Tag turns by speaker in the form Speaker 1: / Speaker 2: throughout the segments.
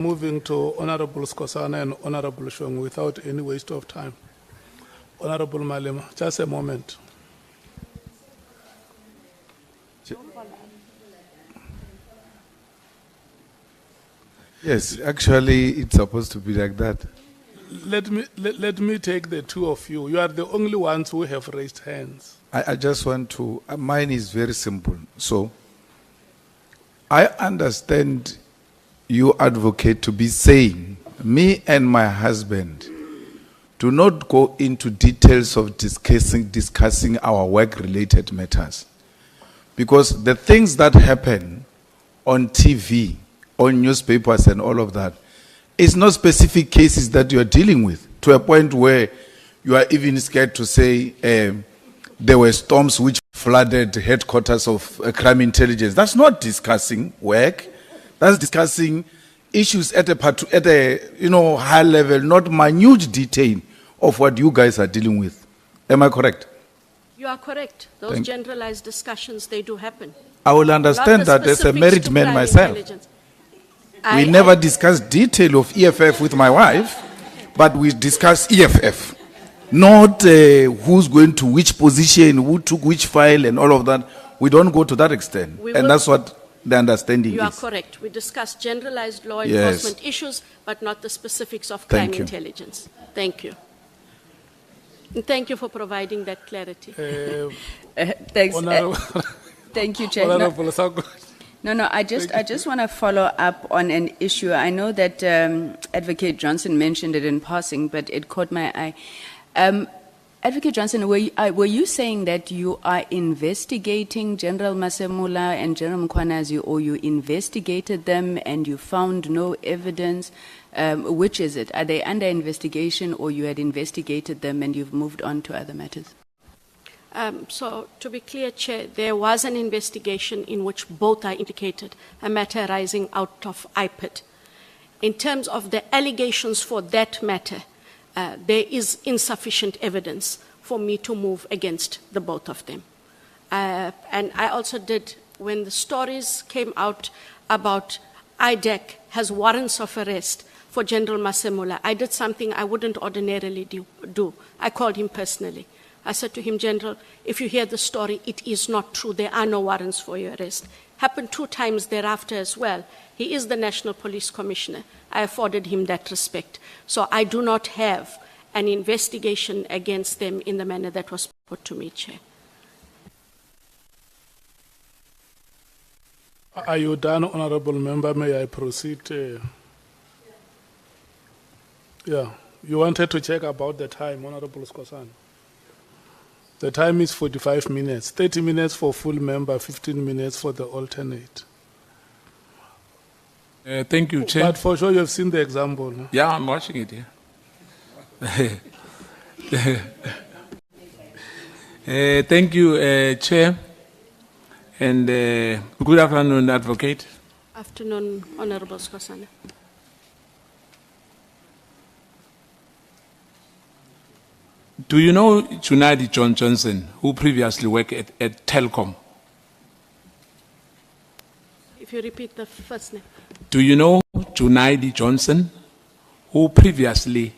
Speaker 1: Moving to Honorable Sikhosana and Honorable Shong without any waste of time. Honorable Malema, just a moment.
Speaker 2: Yes, actually, it's supposed to be like that.
Speaker 1: Let me take the two of you. You are the only ones who have raised hands.
Speaker 2: I just want to, mine is very simple. So, I understand you advocate to be saying, me and my husband do not go into details of discussing our work-related matters. Because the things that happen on TV, on newspapers and all of that, it's not specific cases that you are dealing with, to a point where you are even scared to say there were storms which flooded headquarters of crime intelligence. That's not discussing work. That's discussing issues at a high level, not minute detail of what you guys are dealing with. Am I correct?
Speaker 3: You are correct. Those generalized discussions, they do happen.
Speaker 2: I will understand that as a married man myself. We never discuss detail of EFF with my wife, but we discuss EFF. Not who's going to which position, who took which file and all of that. We don't go to that extent. And that's what the understanding is.
Speaker 3: You are correct. We discuss generalized law enforcement issues, but not the specifics of crime intelligence. Thank you. And thank you for providing that clarity.
Speaker 4: Thanks. Thank you, Chair. No, I just want to follow up on an issue. I know that Advocate Johnson mentioned it in passing, but it caught my eye. Advocate Johnson, were you saying that you are investigating General Masemula and General Mkhwanazi, or you investigated them and you found no evidence? Which is it? Are they under investigation, or you had investigated them and you've moved on to other matters?
Speaker 3: So, to be clear, Chair, there was an investigation in which both are implicated, a matter arising out of IPID. In terms of the allegations for that matter, there is insufficient evidence for me to move against the both of them. And I also did, when the stories came out about IDEC has warrants of arrest for General Masemula, I did something I wouldn't ordinarily do. I called him personally. I said to him, General, if you hear the story, it is not true. There are no warrants for your arrest. Happened 2 times thereafter as well. He is the National Police Commissioner. I afforded him that respect. So I do not have an investigation against them in the manner that was put to me, Chair.
Speaker 1: Are you done, Honorable Member? May I proceed? Yeah. You wanted to check about the time, Honorable Sikhosana. The time is 45 minutes, 30 minutes for full member, 15 minutes for the alternate.
Speaker 5: Thank you, Chair.
Speaker 1: But for sure you have seen the example. No?
Speaker 5: Yeah, I'm watching it here. Thank you, Chair. And good afternoon, Advocate.
Speaker 3: Afternoon, Honorable Sikhosana.
Speaker 5: Do you know Junaidi John Johnson, who previously worked at Telkom?
Speaker 3: If you repeat the first name.
Speaker 5: Do you know Junaidi Johnson, who previously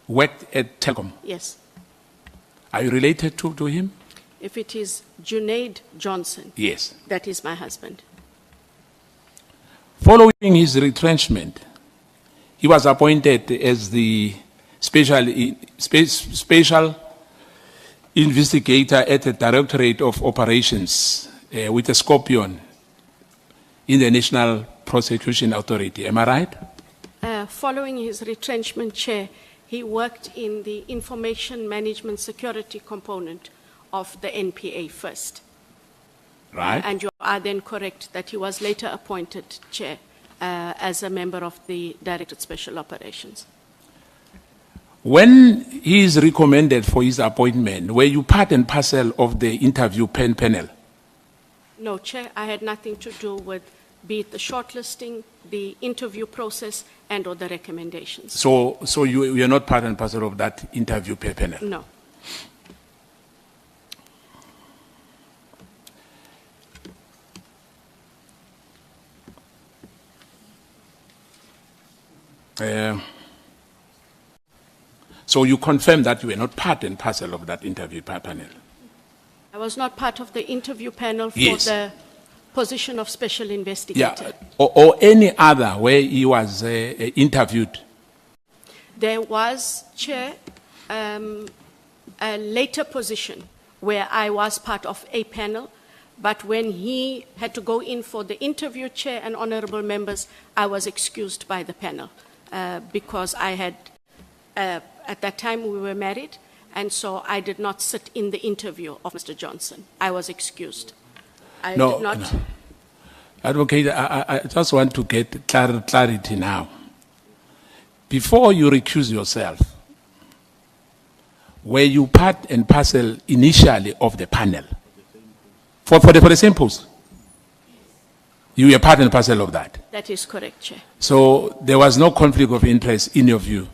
Speaker 5: worked at Telkom?
Speaker 3: Yes.
Speaker 5: Are you related to him?
Speaker 3: If it is Junaid Johnson,
Speaker 5: yes,
Speaker 3: that is my husband.
Speaker 5: Following his retrenchment, he was appointed as the special investigator at the Directorate of Operations with a scorpion in the National Prosecution Authority. Am I right?
Speaker 3: Following his retrenchment, Chair, he worked in the information management security component of the NPA first.
Speaker 5: Right.
Speaker 3: And you are then correct that he was later appointed, Chair, as a member of the Directorate Special Operations.
Speaker 5: When he is recommended for his appointment, were you part and parcel of the interview panel?
Speaker 3: No, Chair, I had nothing to do with be it the shortlisting, the interview process, and or the recommendations.
Speaker 5: So you are not part and parcel of that interview panel?
Speaker 3: No.
Speaker 5: So you confirm that you were not part and parcel of that interview panel?
Speaker 3: I was not part of the interview panel for
Speaker 5: Yes.
Speaker 3: the position of special investigator.
Speaker 5: Yeah, or any other where he was interviewed?
Speaker 3: There was, Chair, a later position where I was part of a panel, but when he had to go in for the interview, Chair and honorable members, I was excused by the panel because I had, at that time we were married, and so I did not sit in the interview of Mr. Johnson. I was excused. I did not.
Speaker 5: No. Advocate, I just want to get clarity now. Before you recuse yourself, were you part and parcel initially of the panel? For the same post? You were part and parcel of that?
Speaker 3: That is correct, Chair.
Speaker 5: So there was no conflict of interest in your view?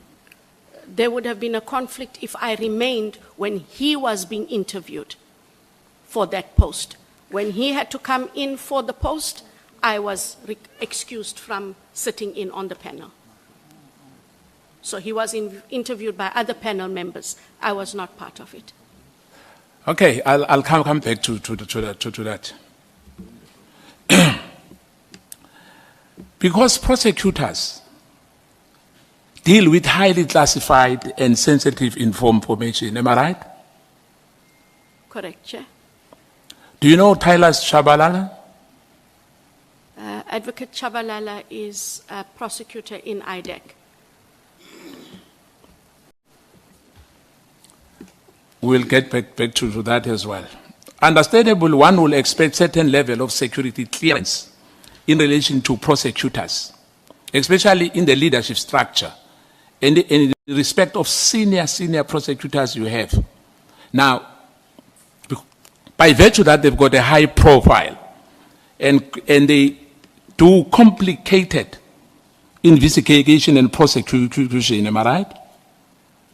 Speaker 3: There would have been a conflict if I remained when he was being interviewed for that post. When he had to come in for the post, I was excused from sitting in on the panel. So he was interviewed by other panel members. I was not part of it.
Speaker 5: Okay, I'll come back to that. Because prosecutors deal with highly classified and sensitive information, am I right?
Speaker 3: Correct, Chair.
Speaker 5: Do you know Tyler Shabalala?
Speaker 3: Advocate Chabalala is a prosecutor in IDEC.
Speaker 5: We'll get back to that as well. Understandable, one will expect certain level of security clearance in relation to prosecutors, especially in the leadership structure, and in respect of senior prosecutors you have. Now, by virtue that they've got a high profile and they do complicated investigation and prosecution, am I right?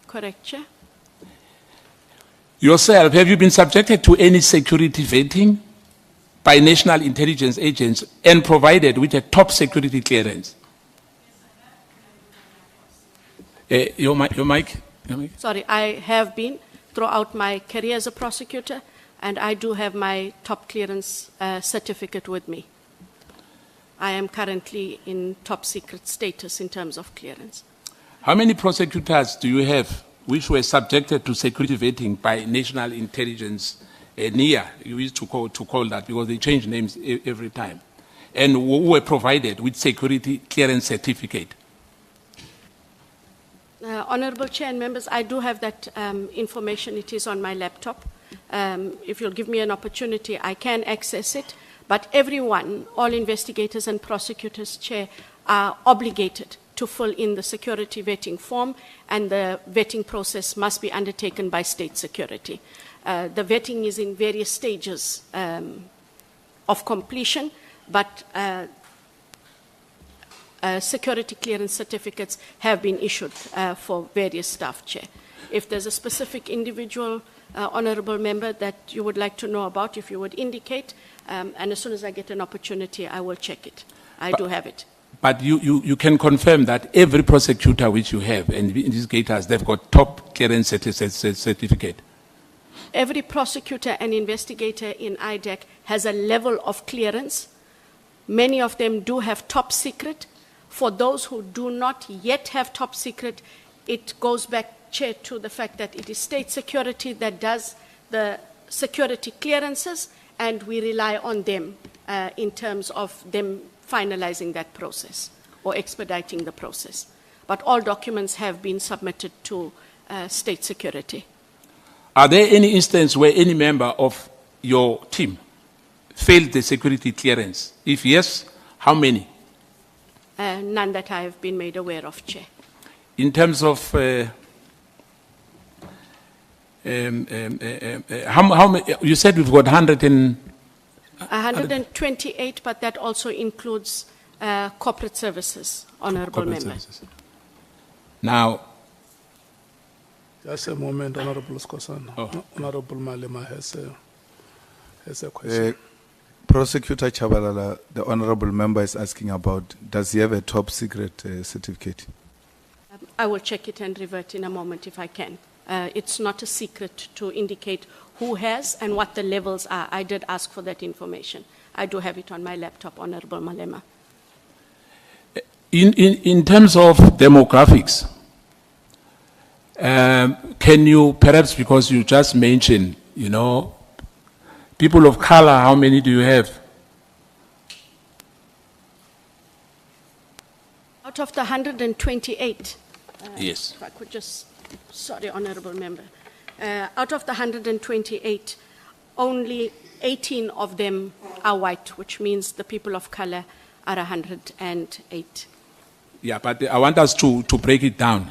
Speaker 3: Correct, Chair.
Speaker 5: Yourself, have you been subjected to any security vetting by national intelligence agents and provided with a top security clearance? Your mic?
Speaker 3: Sorry, I have been throughout my career as a prosecutor, and I do have my top clearance certificate with me. I am currently in top secret status in terms of clearance.
Speaker 5: How many prosecutors do you have which were subjected to security vetting by national intelligence, NIA, you used to call that because they change names every time, and who were provided with security clearance certificate?
Speaker 3: Honorable Chair and members, I do have that information. It is on my laptop. If you'll give me an opportunity, I can access it. But everyone, all investigators and prosecutors, Chair, are obligated to fill in the security vetting form, and the vetting process must be undertaken by state security. The vetting is in various stages of completion, but security clearance certificates have been issued for various staff, Chair. If there's a specific individual, honorable member, that you would like to know about, if you would indicate, and as soon as I get an opportunity, I will check it. I do have it.
Speaker 5: But you can confirm that every prosecutor which you have, and investigators, they've got top clearance certificate?
Speaker 3: Every prosecutor and investigator in IDEC has a level of clearance. Many of them do have top secret. For those who do not yet have top secret, it goes back, Chair, to the fact that it is state security that does the security clearances, and we rely on them in terms of them finalizing that process or expediting the process. But all documents have been submitted to state security.
Speaker 5: Are there any instances where any member of your team failed the security clearance? If yes, how many?
Speaker 3: None that I have been made aware of, Chair.
Speaker 5: In terms of how many, you said we've got
Speaker 3: 128, but that also includes corporate services, honorable member.
Speaker 5: Now,
Speaker 1: just a moment, Honorable Sikhosana.
Speaker 5: Oh.
Speaker 1: Honorable Malema has a question.
Speaker 2: Prosecutor Chabalala, the honorable member is asking about, does he have a top secret certificate?
Speaker 3: I will check it and revert in a moment if I can. It's not a secret to indicate who has and what the levels are. I did ask for that information. I do have it on my laptop, Honorable Malema.
Speaker 5: In terms of demographics, can you perhaps, because you just mentioned, you know, people of color, how many do you have?
Speaker 3: Out of the 128,
Speaker 5: Yes.
Speaker 3: if I could just, sorry, Honorable Member. Out of the 128, only 18 of them are white, which means the people of color are 108.
Speaker 5: Yeah, but I want us to break it down.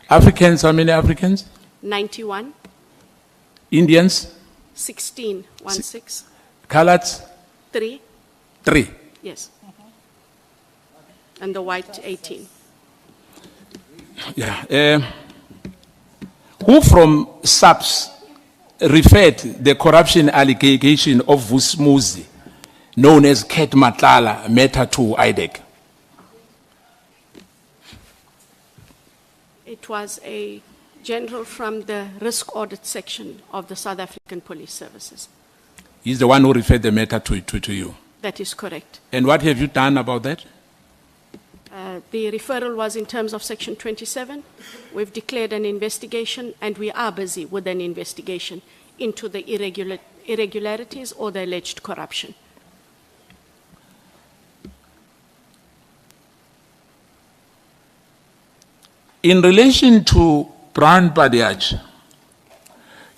Speaker 5: Africans, how many Africans?
Speaker 3: 91,
Speaker 5: Indians?
Speaker 3: 16, 16.
Speaker 5: Coloreds?
Speaker 3: 3,
Speaker 5: 3.
Speaker 3: yes. And the white, 18.
Speaker 5: Yeah. Who from SAPS referred the corruption allegation of Vusmuzi, known as Ket Matlala, matter to IDEC?
Speaker 3: It was a general from the risk audit section of the South African Police Services.
Speaker 5: He's the one who referred the matter to you.
Speaker 3: That is correct.
Speaker 5: And what have you done about that?
Speaker 3: The referral was in terms of Section 27. We've declared an investigation, and we are busy with an investigation into the irregularities or the alleged corruption.
Speaker 5: In relation to Brown Badiach,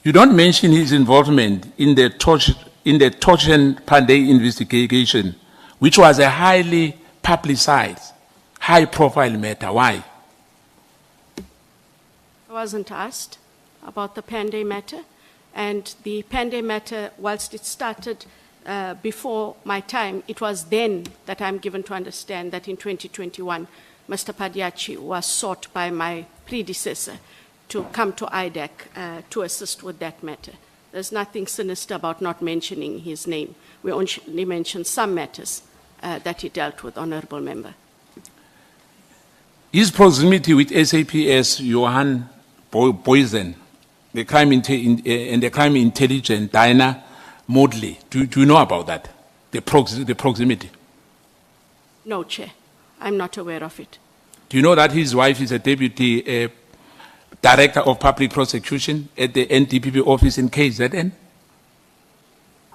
Speaker 5: you don't mention his involvement in the Tochen Pandey investigation, which was a highly publicized, high-profile matter. Why?
Speaker 3: I wasn't asked about the Pandey matter, and the Pandey matter, whilst it started before my time, it was then that I'm given to understand that in 2021, Mr. Padiachi was sought by my predecessor to come to IDEC to assist with that matter. There's nothing sinister about not mentioning his name. We only mentioned some matters that he dealt with, Honorable Member.
Speaker 5: His proximity with SAPS Johan Boysen, the crime and the crime intelligence Diana Modley, do you know about that? The proximity?
Speaker 3: No, Chair. I'm not aware of it.
Speaker 5: Do you know that his wife is a deputy director of public prosecution at the NDPP office in KZN?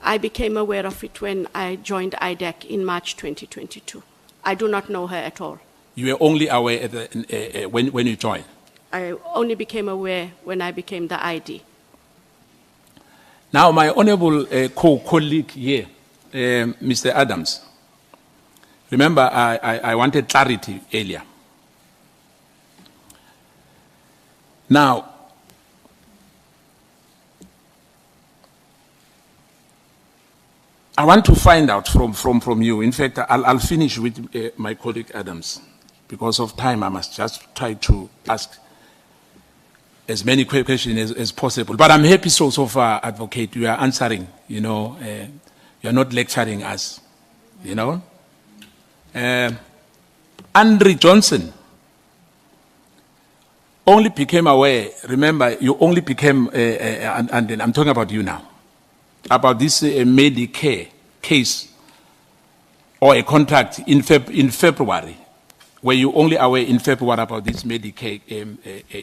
Speaker 3: I became aware of it when I joined IDEC in March 2022. I do not know her at all.
Speaker 5: You were only aware when you joined?
Speaker 3: I only became aware when I became the ID.
Speaker 5: Now, my honorable colleague here, Mr. Adams, remember I wanted clarity earlier. Now, I want to find out from you. In fact, I'll finish with my colleague Adams. Because of time, I must just try to ask as many questions as possible. But I'm happy so far, Advocate, you are answering, you know, you're not lecturing us, you know. Andre Johnson only became aware, remember, you only became, and I'm talking about you now, about this Medicare case or a contract in February. Were you only aware in February about this Medicare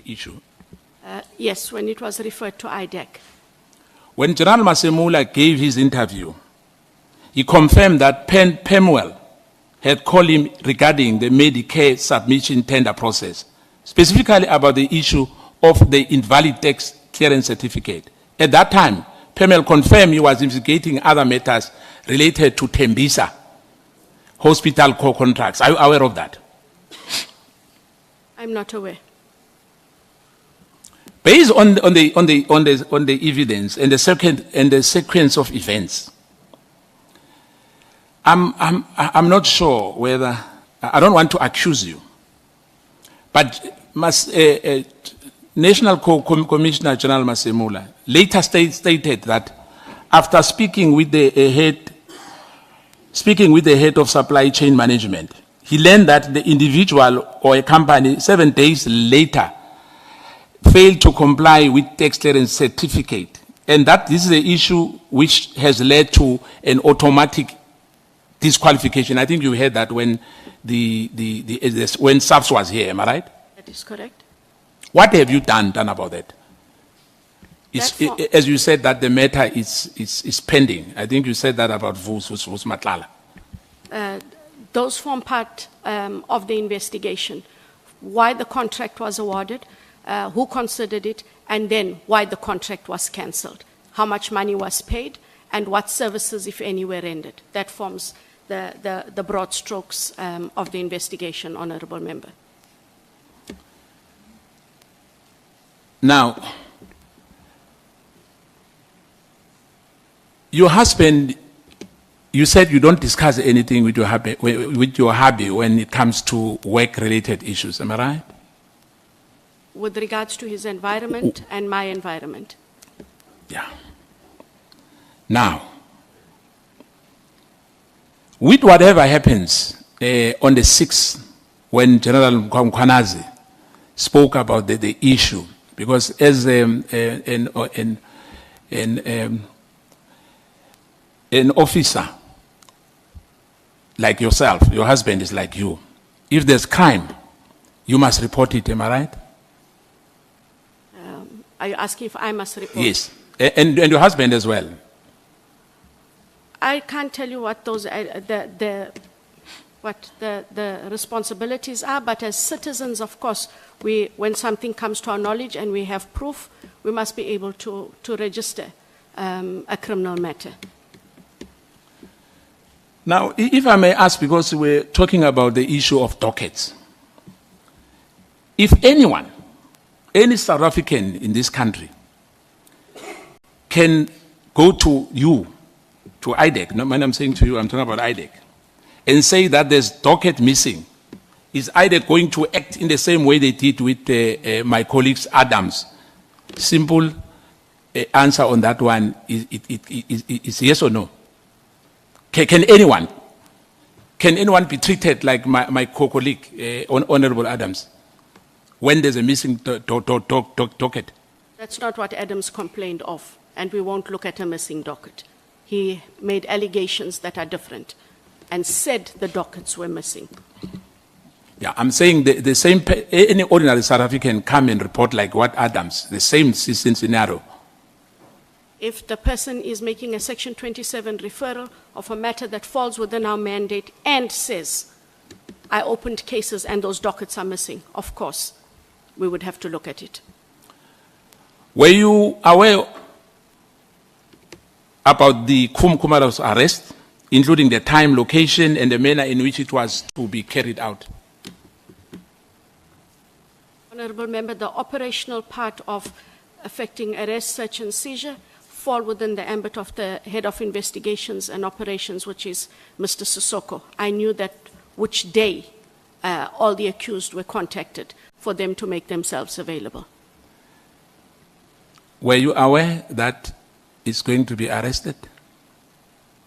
Speaker 5: issue?
Speaker 3: Yes, when it was referred to IDEC.
Speaker 5: When General Masemula gave his interview, he confirmed that Pemwell had called him regarding the Medicare submission tender process, specifically about the issue of the invalid tax clearance certificate. At that time, Pemwell confirmed he was investigating other matters related to Tembisa hospital contracts. Are you aware of that?
Speaker 3: I'm not aware.
Speaker 5: Based on the evidence and the sequence of events, I'm not sure whether I don't want to accuse you, but National Commissioner General Masemula later stated that after speaking with the head of supply chain management, he learned that the individual or a company 7 days later failed to comply with tax clearance certificate, and that this is the issue which has led to an automatic disqualification. I think you heard that when when SAPS was here, am I right?
Speaker 3: That is correct.
Speaker 5: What have you done about that? As you said that the matter is pending. I think you said that about Vus Matlala.
Speaker 3: Those form part of the investigation. Why the contract was awarded, who considered it, and then why the contract was cancelled, how much money was paid, and what services, if any, were rendered. That forms the broad strokes of the investigation, Honourable Member.
Speaker 5: Now, your husband, you said you don't discuss anything with your hubby when it comes to work-related issues, am I right?
Speaker 3: With regards to his environment and my environment.
Speaker 5: Yeah. Now, with whatever happens on the 6th, when General Mkhwanazi spoke about the issue, because as an officer like yourself, your husband is like you. If there's crime, you must report it, am I right?
Speaker 3: Are you asking if I must report?
Speaker 5: Yes, and your husband as well.
Speaker 3: I can't tell you what those the responsibilities are, but as citizens, of course, when something comes to our knowledge and we have proof, we must be able to register a criminal matter.
Speaker 5: Now, if I may ask, because we're talking about the issue of dockets, if anyone, any South African in this country, can go to you, to IDEC, no, when I'm saying to you, I'm talking about IDEC, and say that there's docket missing, is IDEC going to act in the same way they did with my colleagues Adams? Simple answer on that one is yes or no. Can anyone be treated like my colleague, Honorable Adams, when there's a missing docket?
Speaker 3: That's not what Adams complained of, and we won't look at a missing docket. He made allegations that are different and said the dockets were missing.
Speaker 5: Yeah, I'm saying the same, any ordinary South African come and report like what Adams, the same scenario.
Speaker 3: If the person is making a Section 27 referral of a matter that falls within our mandate and says, I opened cases and those dockets are missing, of course, we would have to look at it.
Speaker 5: Were you aware about the Khumalo's arrest, including the time, location, and the manner in which it was to be carried out?
Speaker 3: Honourable Member, the operational part of affecting arrest, search and seizure fall within the ambit of the Head of Investigations and Operations, which is Mr. Sissoko. I knew that which day all the accused were contacted for them to make themselves available.
Speaker 5: Were you aware that he's going to be arrested?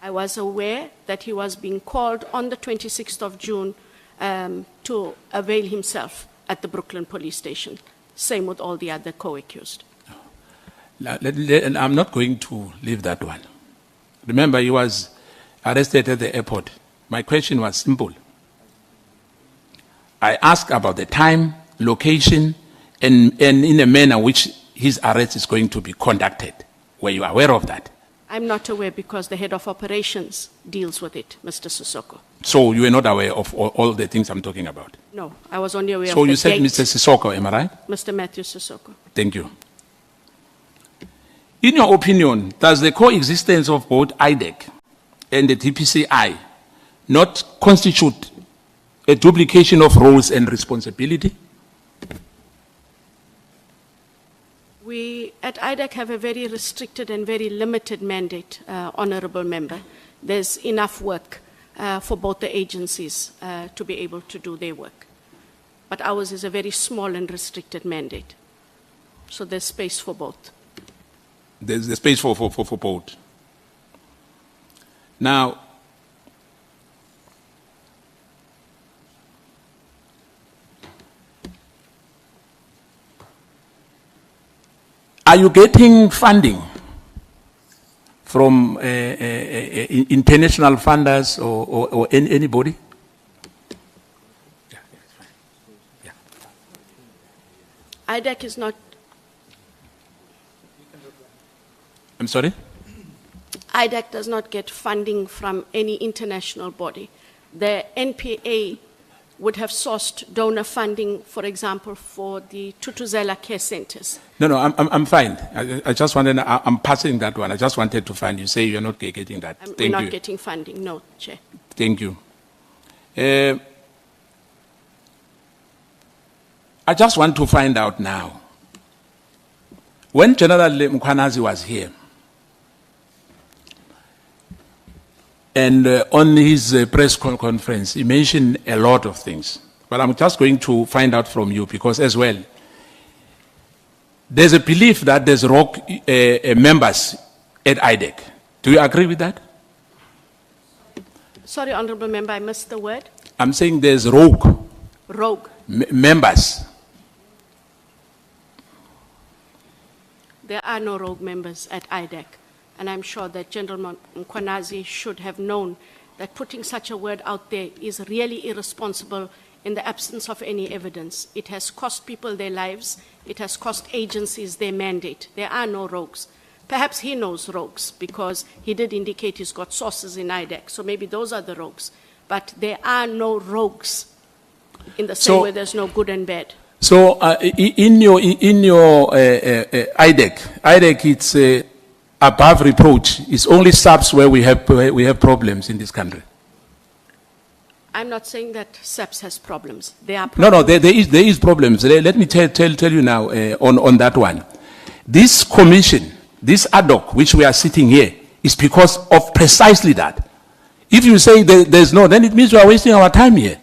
Speaker 3: I was aware that he was being called on the 26th of June to avail himself at the Brooklyn police station. Same with all the other co-accused.
Speaker 5: And I'm not going to leave that one. Remember, he was arrested at the airport. My question was simple. I asked about the time, location, and in the manner which his arrest is going to be conducted. Were you aware of that?
Speaker 3: I'm not aware because the Head of Operations deals with it, Mr. Sissoko.
Speaker 5: So you were not aware of all the things I'm talking about?
Speaker 3: No, I was only aware of
Speaker 5: So
Speaker 3: the
Speaker 5: you said
Speaker 3: date.
Speaker 5: Mr. Sissoko, am I right?
Speaker 3: Mr. Matthew Sissoko.
Speaker 5: Thank you. In your opinion, does the coexistence of both IDEC and the DPCI not constitute a duplication of roles and responsibility?
Speaker 3: We at IDEC have a very restricted and very limited mandate, Honourable Member. There's enough work for both the agencies to be able to do their work. But ours is a very small and restricted mandate. So there's space for both.
Speaker 5: There's the space for both. Now, Are you getting funding from international funders or anybody?
Speaker 3: IDEC is not.
Speaker 5: I'm sorry?
Speaker 3: IDEC does not get funding from any international body. The NPA would have sourced donor funding, for example, for the Tutuzela care centers.
Speaker 5: No, I'm fine. I just wanted, I'm passing that one. I just wanted to find, you say you're not getting that. Thank you.
Speaker 3: We're not getting funding, no, Chair.
Speaker 5: Thank you. I just want to find out now. When General Mkhwanazi was here, and on his press conference, he mentioned a lot of things. But I'm just going to find out from you, because as well, there's a belief that there's rogue members at IDEC. Do you agree with that?
Speaker 3: Sorry, Honorable Member, I missed the word.
Speaker 5: I'm saying there's rogue.
Speaker 3: Rogue.
Speaker 5: Members.
Speaker 3: There are no rogue members at IDEC. And I'm sure that General Mkhwanazi should have known that putting such a word out there is really irresponsible in the absence of any evidence. It has cost people their lives. It has cost agencies their mandate. There are no rogues. Perhaps he knows rogues because he did indicate he's got sources in IDEC. So maybe those are the rogues. But there are no rogues in the same way there's no good and bad.
Speaker 5: So in your IDEC, it's above reproach. It's only SAPS where we have problems in this country.
Speaker 3: I'm not saying that SAPS has problems. There are problems.
Speaker 5: No, there is problems. Let me tell you now on that one. This commission, this ad hoc, which we are sitting here, is because of precisely that. If you say there's no, then it means we are wasting our time here.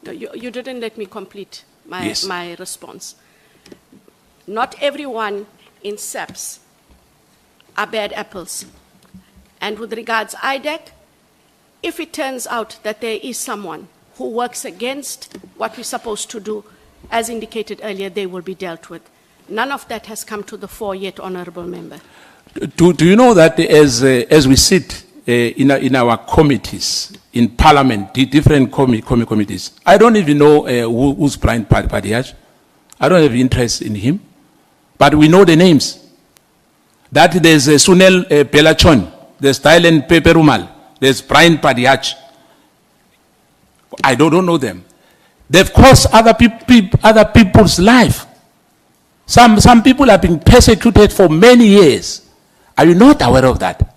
Speaker 3: No, you didn't let me complete
Speaker 5: Yes.
Speaker 3: my response. Not everyone in SAPS are bad apples. And with regards IDEC, if it turns out that there is someone who works against what we're supposed to do, as indicated earlier, they will be dealt with. None of that has come to the fore yet, Honorable Member.
Speaker 5: Do you know that as we sit in our committees, in Parliament, the different committees, I don't even know who's Brian Padiach. I don't have interest in him. But we know the names. That there's Sunel Pelachon, there's Thailand Peperumal, there's Brian Padiach. I don't know them. They've cost other people's life. Some people have been persecuted for many years. Are you not aware of that?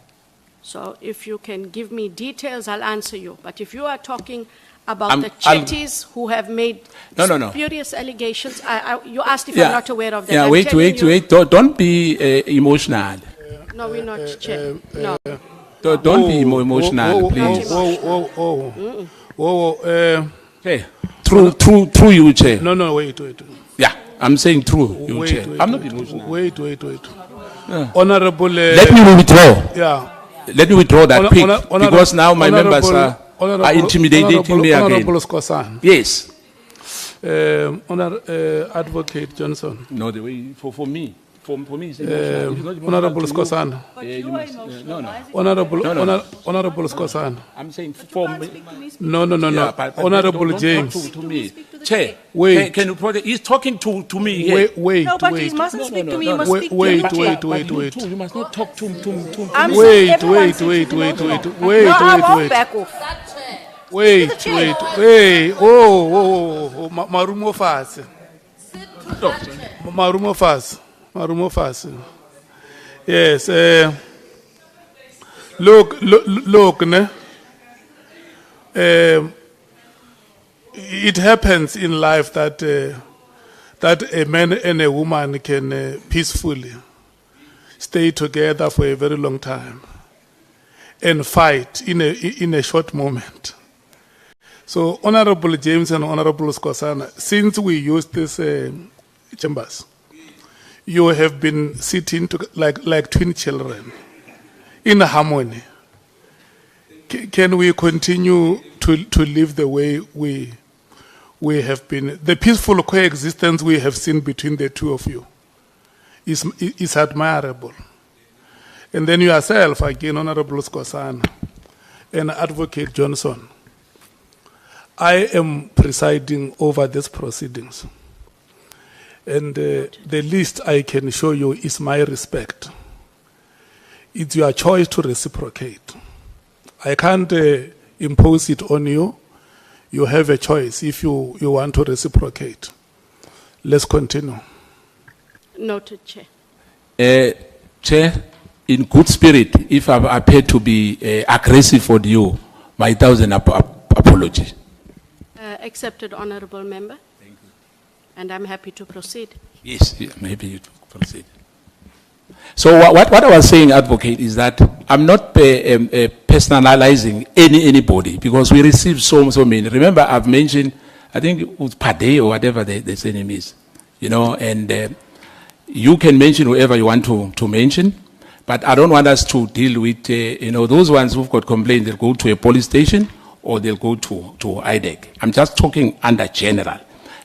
Speaker 3: So if you can give me details, I'll answer you. But if you are talking about the Chetties who have made spurious allegations, you asked if I'm not aware of that.
Speaker 5: Yeah, wait. Don't be emotional.
Speaker 3: No, we're not, Chair. No.
Speaker 5: Don't be emotional, please. Hey, through you, Chair.
Speaker 1: No, wait.
Speaker 5: Yeah, I'm saying through you, Chair. I'm not emotional.
Speaker 1: Wait. Yeah. Honorable.
Speaker 5: Let me withdraw.
Speaker 1: Yeah.
Speaker 5: Let me withdraw that quick, because now my members are intimidating me again.
Speaker 1: Honorable Sikhosana.
Speaker 5: Yes.
Speaker 1: Advocate Johnson.
Speaker 5: No, the way for me. For me, it's emotional.
Speaker 1: Honorable Sikhosana. Honorable Sikhosana.
Speaker 5: I'm saying for me.
Speaker 1: No.
Speaker 5: Yeah,
Speaker 1: Honorable James.
Speaker 5: To me. Chair,
Speaker 1: wait.
Speaker 5: Can you project? He's talking to me here.
Speaker 1: Wait.
Speaker 6: No, but he mustn't speak to me. He must speak to
Speaker 1: Wait.
Speaker 5: You must not talk to him.
Speaker 1: Wait.
Speaker 6: I won't back off.
Speaker 1: Wait. Oh, Marumo fast. Marumo fast. Yes. Look, ne? It happens in life that a man and a woman can peacefully stay together for a very long time and fight in a short moment. So, Honorable James and Honorable Sikhosana, since we use these chambers, you have been sitting like twin children in harmony. Can we continue to live the way we have been, the peaceful coexistence we have seen between the two of you? is admirable. And then yourself, again, Honorable Sikhosana, and Advocate Johnson, I am presiding over these proceedings. And the least I can show you is my respect. It's your choice to reciprocate. I can't impose it on you. You have a choice if you want to reciprocate. Let's continue.
Speaker 3: Noted, Chair.
Speaker 5: Chair, in good spirit, if I've appeared to be aggressive on you, my thousand apologies.
Speaker 3: Accepted, Honourable Member.
Speaker 5: Thank you.
Speaker 3: And I'm happy to proceed.
Speaker 5: Yes, maybe you proceed. So what I was saying, Advocate, is that I'm not personalizing anybody, because we receive so many. Remember, I've mentioned, I think it was per day or whatever the name is, and you can mention whoever you want to mention, but I don't want us to deal with, those ones who've got complaints, they'll go to a police station or they'll go to IDEC. I'm just talking under general.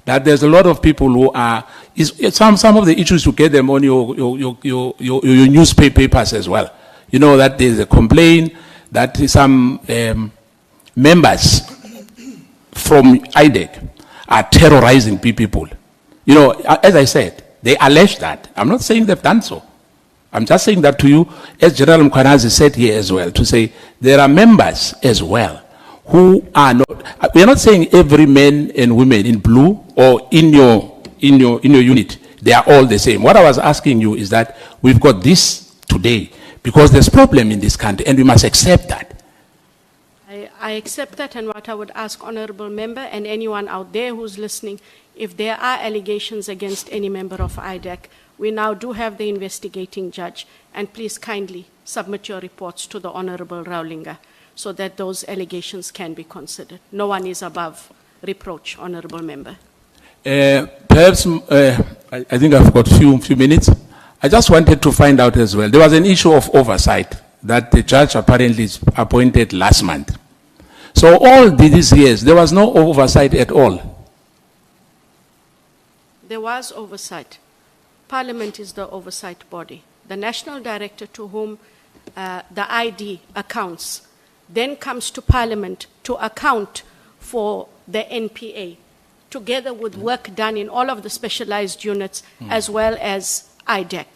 Speaker 5: That there's a lot of people who are, some of the issues you get them on your newspapers as well. You know that there's a complaint that some members from IDEC are terrorizing people. As I said, they allege that. I'm not saying they've done so. I'm just saying that to you, as General Mkwanazi said here as well, to say there are members as well who are not, we are not saying every man and women in blue or in your unit, they are all the same. What I was asking you is that we've got this today because there's problem in this country and we must accept that.
Speaker 3: I accept that, and what I would ask Honourable Member and anyone out there who's listening, if there are allegations against any member of IDEC, we now do have the investigating judge, and please kindly submit your reports to the Honourable Raulinga, so that those allegations can be considered. No one is above reproach, Honourable Member.
Speaker 5: Perhaps, I think I've got few minutes. I just wanted to find out as well. There was an issue of oversight that the judge apparently appointed last month. So all these years, there was no oversight at all.
Speaker 3: There was oversight. Parliament is the oversight body. The national director to whom the ID accounts then comes to Parliament to account for the NPA, together with work done in all of the specialized units, as well as IDEC.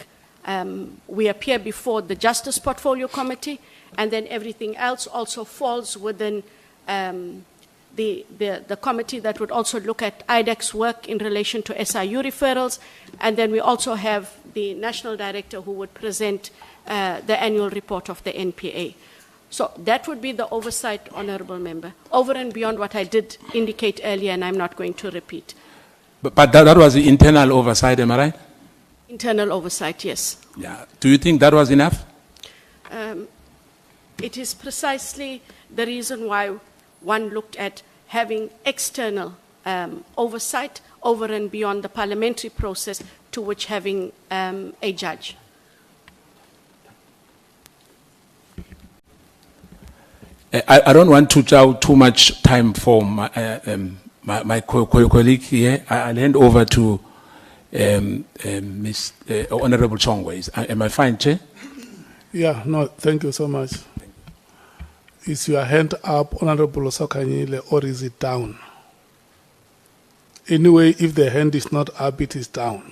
Speaker 3: We appear before the Justice Portfolio Committee, and then everything else also falls within the committee that would also look at IDEC's work in relation to SIU referrals, and then we also have the national director who would present the annual report of the NPA. So that would be the oversight, Honourable Member, over and beyond what I did indicate earlier, and I'm not going to repeat.
Speaker 5: But that was the internal oversight, am I right?
Speaker 3: Internal oversight, yes.
Speaker 5: Yeah. Do you think that was enough?
Speaker 3: It is precisely the reason why one looked at having external oversight over and beyond the parliamentary process, to which having a judge.
Speaker 5: I don't want to chow too much time for my colleague here. I'll hand over to Ms. Honorable Chongwe. Am I fine, Chair?
Speaker 1: Yeah, no, thank you so much. Is your hand up, Honorable Sokanyile, or is it down? Anyway, if the hand is not up, it is down.